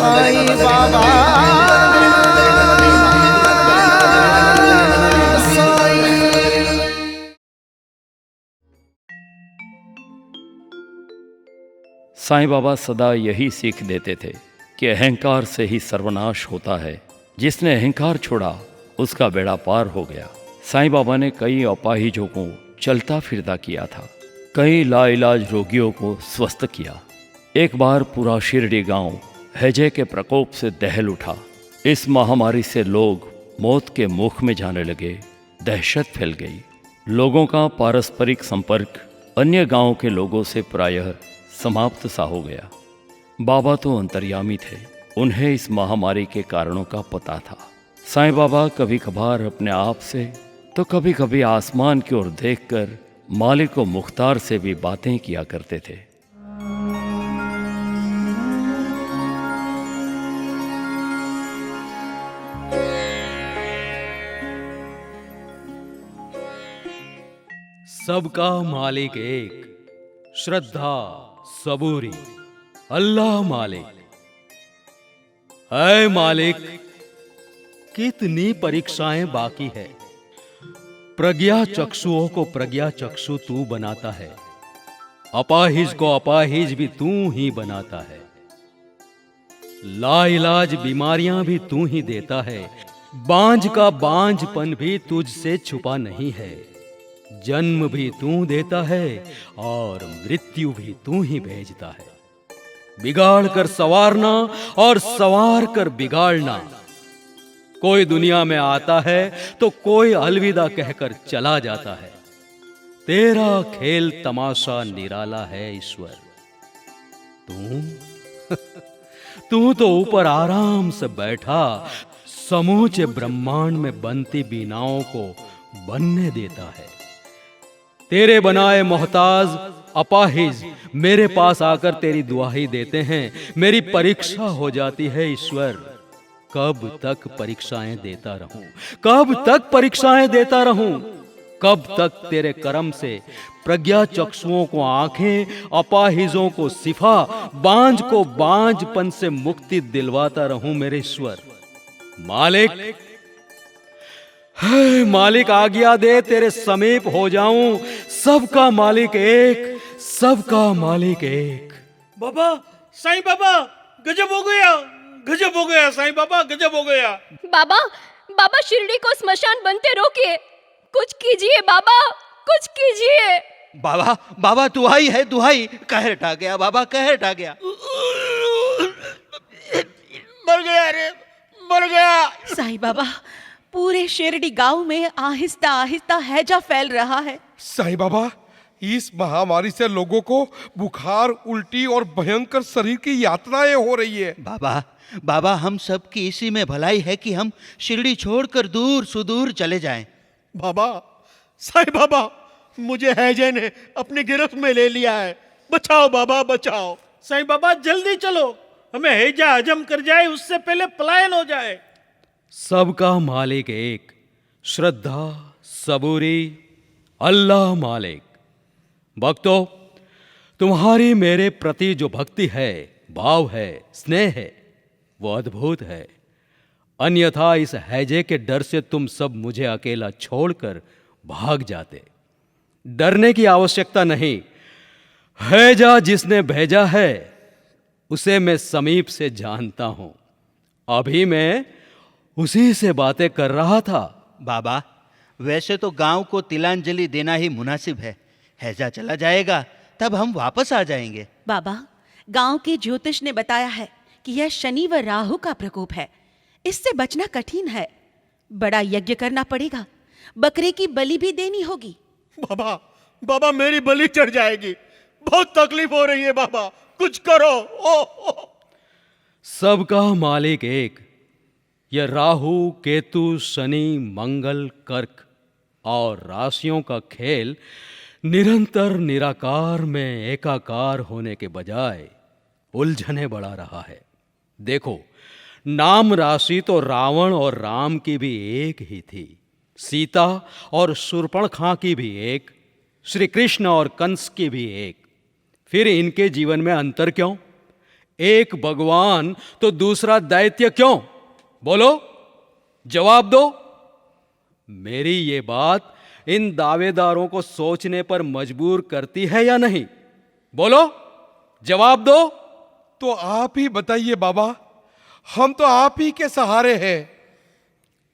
साईं बाबा साईं बाबा सदा यही सीख देते थे कि अहंकार से ही सर्वनाश होता है। जिसने अहंकार छोड़ा उसका बेड़ा पार हो गया। साईं बाबा ने कई अपाहिजों को चलता फिरता किया था, कई लाइलाज रोगियों को स्वस्थ किया। एक बार पूरा शिरडी गांव हैजे के प्रकोप से दहल उठा। इस महामारी से लोग मौत के मुख में जाने लगे। दहशत फैल गई। लोगों का पारस्परिक संपर्क अन्य गांव के लोगों से प्रायः समाप्त सा हो गया। बाबा तो अंतर्यामी थे, उन्हें इस महामारी के कारणों का पता था। साईं बाबा कभी कभार अपने आप से तो कभी कभी आसमान की ओर देखकर मालिक व मुख्तार से भी बातें किया करते थे। सबका मालिक एक, श्रद्धा सबूरी, अल्लाह मालिक। ऐ मालिक, कितनी परीक्षाएं बाकी है। प्रज्ञा चक्षुओं को प्रज्ञा चक्षु तू बनाता है, अपाहिज को अपाहिज भी तू ही बनाता है, लाइलाज बीमारियां भी तू ही देता है, बांझ का बांझपन भी तुझसे छुपा नहीं है, जन्म भी तू देता है और मृत्यु भी तू ही भेजता है। बिगाड़ कर संवारना और संवार कर बिगाड़ना। कोई दुनिया में आता है तो कोई अलविदा कहकर चला जाता है। तेरा खेल तमाशा निराला है ईश्वर। तू तो ऊपर आराम से बैठा समूचे ब्रह्मांड में बनती बीनाओं को बनने देता है। तेरे बनाए मोहताज अपाहिज मेरे पास आकर तेरी दुआही देते हैं। मेरी परीक्षा हो जाती है ईश्वर। कब तक परीक्षाएं देता रहूं, कब तक परीक्षाएं देता रहूं, कब तक तेरे कर्म से प्रज्ञा चक्षुओं को आंखें, अपाहिजों को सिफा, बांझ को बांझपन से मुक्ति दिलवाता रहूं मेरे ईश्वर। मालिक, है मालिक, आज्ञा दे तेरे समीप हो जाऊं। सबका मालिक एक, सबका मालिक एक। बाबा, साईं बाबा, गजब हो गया, गजब हो गया साईं बाबा, गजब हो गया। बाबा, बाबा शिरडी को स्मशान बनते रोकिए। कुछ कीजिए बाबा, कुछ कीजिए। बाबा, बाबा दुहाई है दुहाई। कहर ढा गया बाबा, कहर ढा गया। मर गया रे, मर गया। साईं बाबा, पूरे शिरडी गांव में आहिस्ता आहिस्ता हैजा फैल रहा है। साईं बाबा, इस महामारी से लोगों को बुखार, उल्टी और भयंकर शरीर की यातनाएं हो रही है। बाबा, बाबा, हम सब की इसी में भलाई है कि हम शिरडी छोड़कर दूर सुदूर चले जाएं। बाबा, साईं बाबा, मुझे हैजे ने अपनी गिरफ्त में ले लिया है। बचाओ बाबा, बचाओ। साईं बाबा, जल्दी चलो, हमें हैजा हजम कर जाए, उससे पहले पलायन हो जाए। सबका मालिक एक, श्रद्धा सबूरी, अल्लाह मालिक। भक्तों, तुम्हारी मेरे प्रति जो भक्ति है, भाव है, स्नेह है, वो अद्भुत है। अन्यथा इस हैजे के डर से तुम सब मुझे अकेला छोड़कर भाग जाते। डरने की आवश्यकता नहीं। हैजा जिसने भेजा है उसे मैं समीप से जानता हूं। अभी मैं उसी से बातें कर रहा था। बाबा, वैसे तो गांव को तिलांजलि देना ही मुनासिब है। हैजा चला जाएगा तब हम वापस आ जाएंगे। बाबा, गांव के ज्योतिष ने बताया है कि यह शनि व राहु का प्रकोप है। इससे बचना कठिन है। बड़ा यज्ञ करना पड़ेगा। बकरे की बलि भी देनी होगी। बाबा, बाबा, मेरी बलि चढ़ जाएगी। बहुत तकलीफ हो रही है बाबा, कुछ करो। ओ। सबका मालिक एक। यह राहु, केतु, शनि, मंगल, कर्क और राशियों का खेल निरंतर निराकार में एकाकार होने के बजाय उलझने बढ़ा रहा है। देखो, नाम राशि तो रावण और राम की भी एक ही थी, सीता और शूर्पणखा की भी एक, श्री कृष्ण और कंस की भी एक। फिर इनके जीवन में अंतर क्यों? एक भगवान तो दूसरा दैत्य क्यों? बोलो, जवाब दो। मेरी ये बात इन दावेदारों को सोचने पर मजबूर करती है या नहीं? बोलो, जवाब दो। तो आप ही बताइए बाबा, हम तो आप ही के सहारे हैं।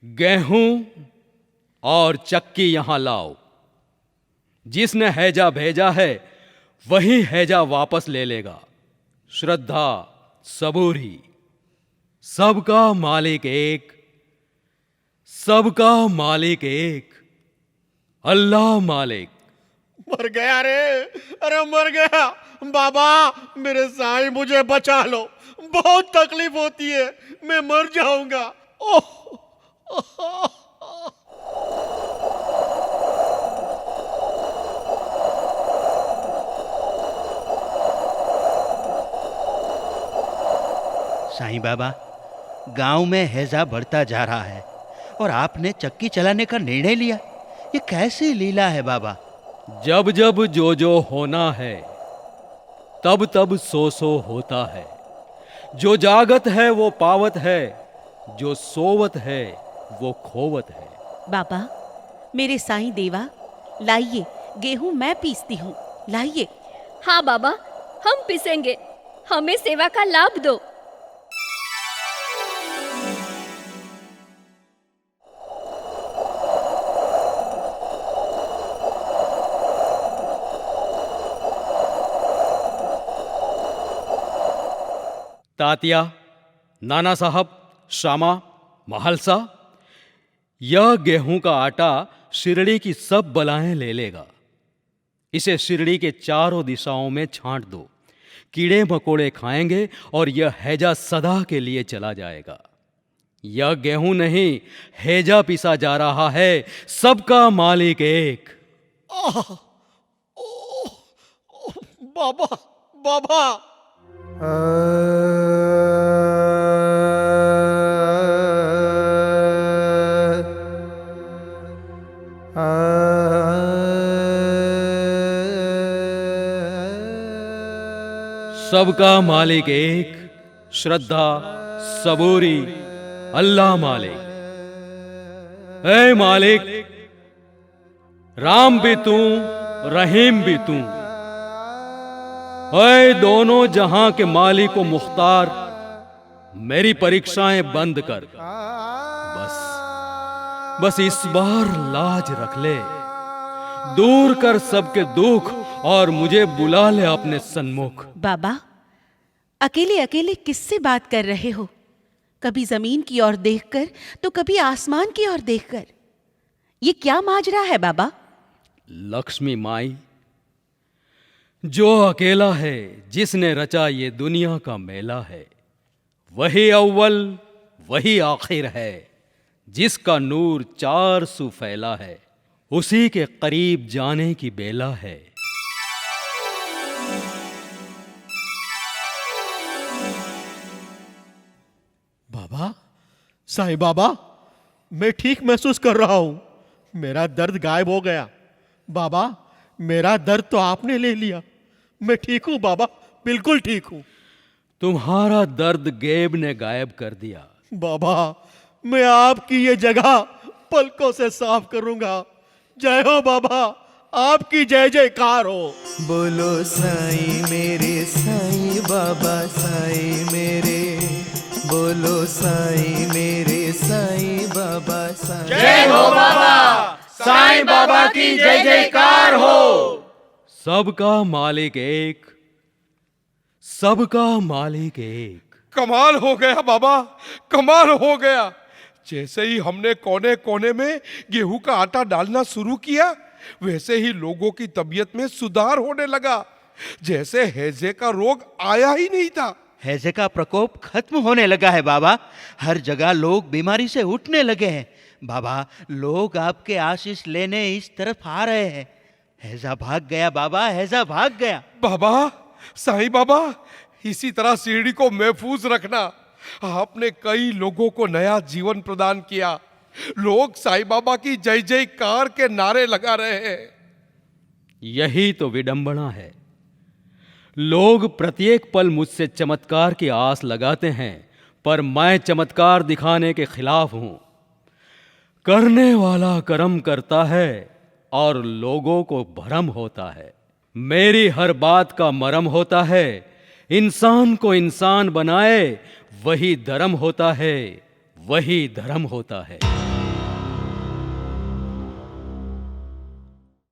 गेहूं और चक्की यहां लाओ। जिसने हैजा भेजा है वही हैजा वापस ले लेगा। श्रद्धा, सबूरी, सबका मालिक एक, सबका मालिक एक, अल्लाह मालिक। मर गया रे, अरे मर गया। बाबा मेरे साईं, मुझे बचा लो, बहुत तकलीफ होती है, मैं मर जाऊंगा। ओह साईं बाबा, गांव में हैजा बढ़ता जा रहा है और आपने चक्की चलाने का निर्णय लिया। ये कैसी लीला है बाबा? जब जब जो जो होना है तब तब सो सो होता है। जो जागत है वो पावत है, जो सोवत है वो खोवत है। बाबा, मेरे साईं देवा, लाइए, गेहूं मैं पीसती हूँ, लाइए। हाँ बाबा, हम पिसेंगे, हमें सेवा का लाभ दो। तातिया, नाना साहब, श्यामा, महालसा, यह गेहूं का आटा शिरडी की सब बलाएं ले लेगा। इसे शिरडी के चारों दिशाओं में छांट दो। कीड़े मकोड़े खाएंगे और यह हैजा सदा के लिए चला जाएगा। यह गेहूं नहीं, हैजा पिसा जा रहा है। सबका मालिक एक। बाबा, बाबा। सबका मालिक एक, श्रद्धा, सबूरी, अल्लाह मालिक। ऐ मालिक, राम भी तू, रहीम भी तू। ऐ दोनों जहां के मालिक व मुख्तार, मेरी परीक्षाएं बंद कर। बस इस बार लाज रख ले, दूर कर सबके दुख और मुझे बुला ले अपने सन्मुख। बाबा, अकेले अकेले किससे बात कर रहे हो? कभी जमीन की ओर देखकर तो कभी आसमान की ओर देखकर। ये क्या माजरा है बाबा? लक्ष्मी माई, जो अकेला है, जिसने रचा ये दुनिया का मेला है, वही अव्वल वही आखिर है। जिसका नूर चार सू फैला है, उसी के करीब जाने की बेला है। बाबा, साईं बाबा, मैं ठीक महसूस कर रहा हूं। मेरा दर्द गायब हो गया। बाबा, मेरा दर्द तो आपने ले लिया। मैं ठीक हूं बाबा, बिल्कुल ठीक हूं। तुम्हारा दर्द गेब ने गायब कर दिया। बाबा, मैं आपकी ये जगह पलकों से साफ करूंगा। जय हो बाबा, आपकी जय जयकार हो। बोलो साईं मेरे साईं बाबा साईं मेरे, बोलो साईं मेरे साईं बाबा साईं। जय हो बाबा, साईं बाबा की जय जयकार हो। सबका मालिक एक, सबका मालिक एक। कमाल हो गया बाबा, कमाल हो गया। जैसे ही हमने कोने कोने में गेहूं का आटा डालना शुरू किया, वैसे ही लोगों की तबीयत में सुधार होने लगा, जैसे हैजे का रोग आया ही नहीं था। हैजे का प्रकोप खत्म होने लगा है बाबा। हर जगह लोग बीमारी से उठने लगे हैं। बाबा, लोग आपके आशीष लेने इस तरफ आ रहे हैं। हैजा भाग गया बाबा, हैजा भाग गया। बाबा, साईं बाबा, इसी तरह शिरडी को महफूज रखना। आपने कई लोगों को नया जीवन प्रदान किया। लोग साईं बाबा की जय जयकार के नारे लगा रहे हैं। यही तो विडंबना है। लोग प्रत्येक पल मुझसे चमत्कार की आस लगाते हैं, पर मैं चमत्कार दिखाने के खिलाफ हूं। करने वाला कर्म करता है और लोगों को भ्रम होता है। मेरी हर बात का मरम होता है, इंसान को इंसान बनाए वही धर्म होता है, वही धर्म होता है।